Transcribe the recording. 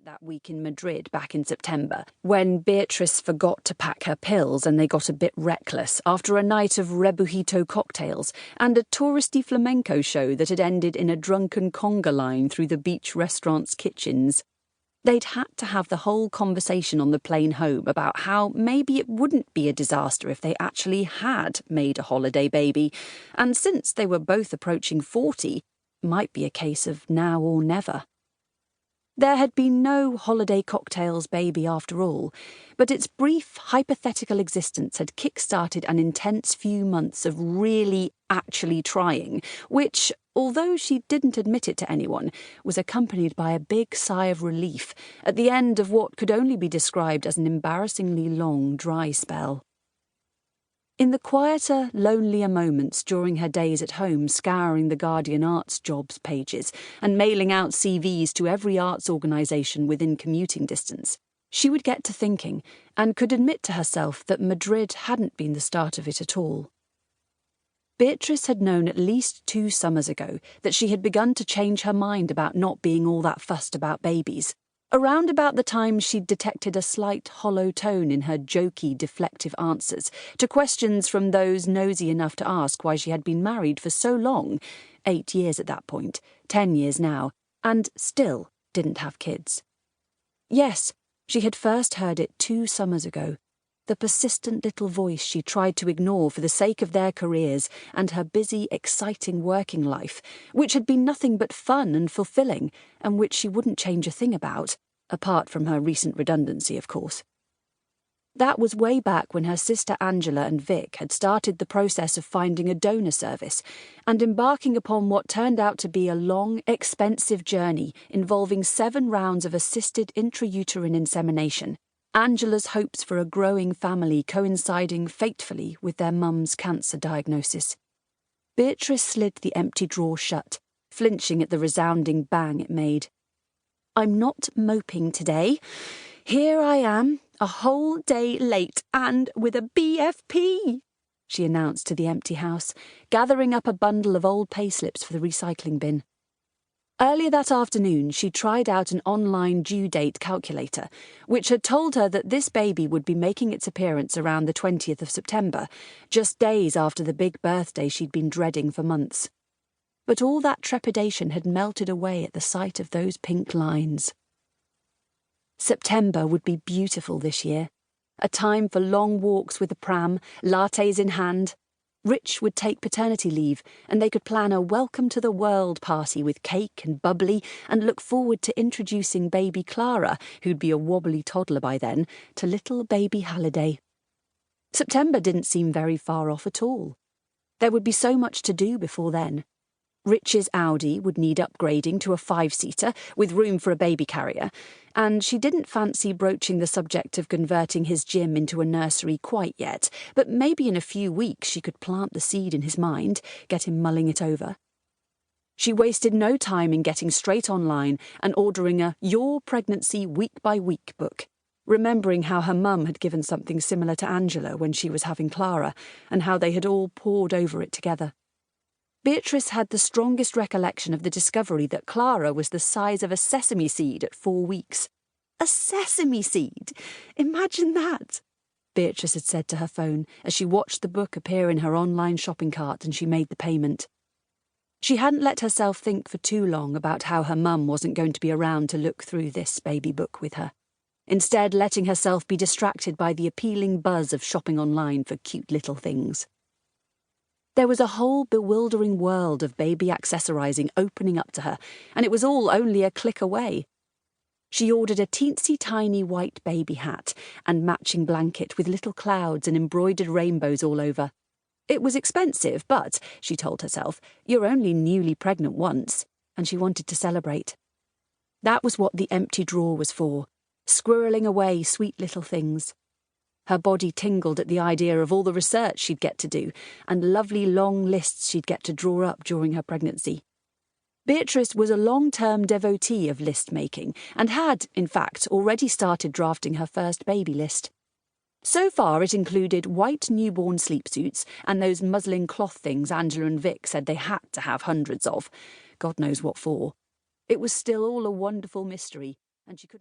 that week in Madrid back in September, when Beatrice forgot to pack her pills and they got a bit reckless after a night of rebujito cocktails and a touristy flamenco show that had ended in a drunken conga line through the beach restaurant's kitchens. They'd had to have the whole conversation on the plane home about how maybe it wouldn't be a disaster if they actually had made a holiday baby, and since they were both approaching 40, it might be a case of now or never. There had been no holiday cocktails baby after all, but its brief hypothetical existence had kick-started an intense few months of really actually trying, which, although she didn't admit it to anyone, was accompanied by a big sigh of relief at the end of what could only be described as an embarrassingly long dry spell. In the quieter, lonelier moments during her days at home scouring the Guardian Arts jobs pages and mailing out CVs to every arts organisation within commuting distance, she would get to thinking and could admit to herself that Madrid hadn't been the start of it at all. Beatrice had known at least 2 summers ago that she had begun to change her mind about not being all that fussed about babies. Around about the time she'd detected a slight hollow tone in her jokey, deflective answers to questions from those nosy enough to ask why she had been married for so long, 8 years at that point, 10 years now, and still didn't have kids. Yes, she had first heard it 2 summers ago, the persistent little voice she tried to ignore for the sake of their careers and her busy, exciting working life, which had been nothing but fun and fulfilling, and which she wouldn't change a thing about, apart from her recent redundancy, of course. That was way back when her sister Angela and Vic had started the process of finding a donor service and embarking upon what turned out to be a long, expensive journey involving 7 rounds of assisted intrauterine insemination, Angela's hopes for a growing family coinciding fatefully with their mum's cancer diagnosis. Beatrice slid the empty drawer shut, flinching at the resounding bang it made. "I'm not moping today. Here I am, a whole day late and with a BFP," she announced to the empty house, gathering up a bundle of old payslips for the recycling bin. Earlier that afternoon, she tried out an online due date calculator, which had told her that this baby would be making its appearance around the 20th of September, just days after the big birthday she'd been dreading for months. But all that trepidation had melted away at the sight of those pink lines. September would be beautiful this year, a time for long walks with a pram, lattes in hand. Rich would take paternity leave, and they could plan a welcome to the world party with cake and bubbly and look forward to introducing baby Clara, who'd be a wobbly toddler by then, to little baby Halliday. September didn't seem very far off at all. There would be so much to do before then. Rich's Audi would need upgrading to a 5-seater with room for a baby carrier, and she didn't fancy broaching the subject of converting his gym into a nursery quite yet, but maybe in a few weeks she could plant the seed in his mind, get him mulling it over. She wasted no time in getting straight online and ordering a Your Pregnancy Week by Week book, remembering how her mum had given something similar to Angela when she was having Clara, and how they had all pored over it together. Beatrice had the strongest recollection of the discovery that Clara was the size of a sesame seed at 4 weeks. A sesame seed! Imagine that! Beatrice had said to her phone as she watched the book appear in her online shopping cart and she made the payment. She hadn't let herself think for too long about how her mum wasn't going to be around to look through this baby book with her, instead letting herself be distracted by the appealing buzz of shopping online for cute little things. There was a whole bewildering world of baby accessorising opening up to her, and it was all only a click away. She ordered a teensy-tiny white baby hat and matching blanket with little clouds and embroidered rainbows all over. It was expensive, but, she told herself, you're only newly pregnant once, and she wanted to celebrate. That was what the empty drawer was for, squirreling away sweet little things. Her body tingled at the idea of all the research she'd get to do and lovely long lists she'd get to draw up during her pregnancy. Beatrice was a long-term devotee of list-making and had, in fact, already started drafting her first baby list. So far it included white newborn sleepsuits and those muslin cloth things Angela and Vic said they had to have hundreds of. God knows what for. It was still all a wonderful mystery, and she couldn't...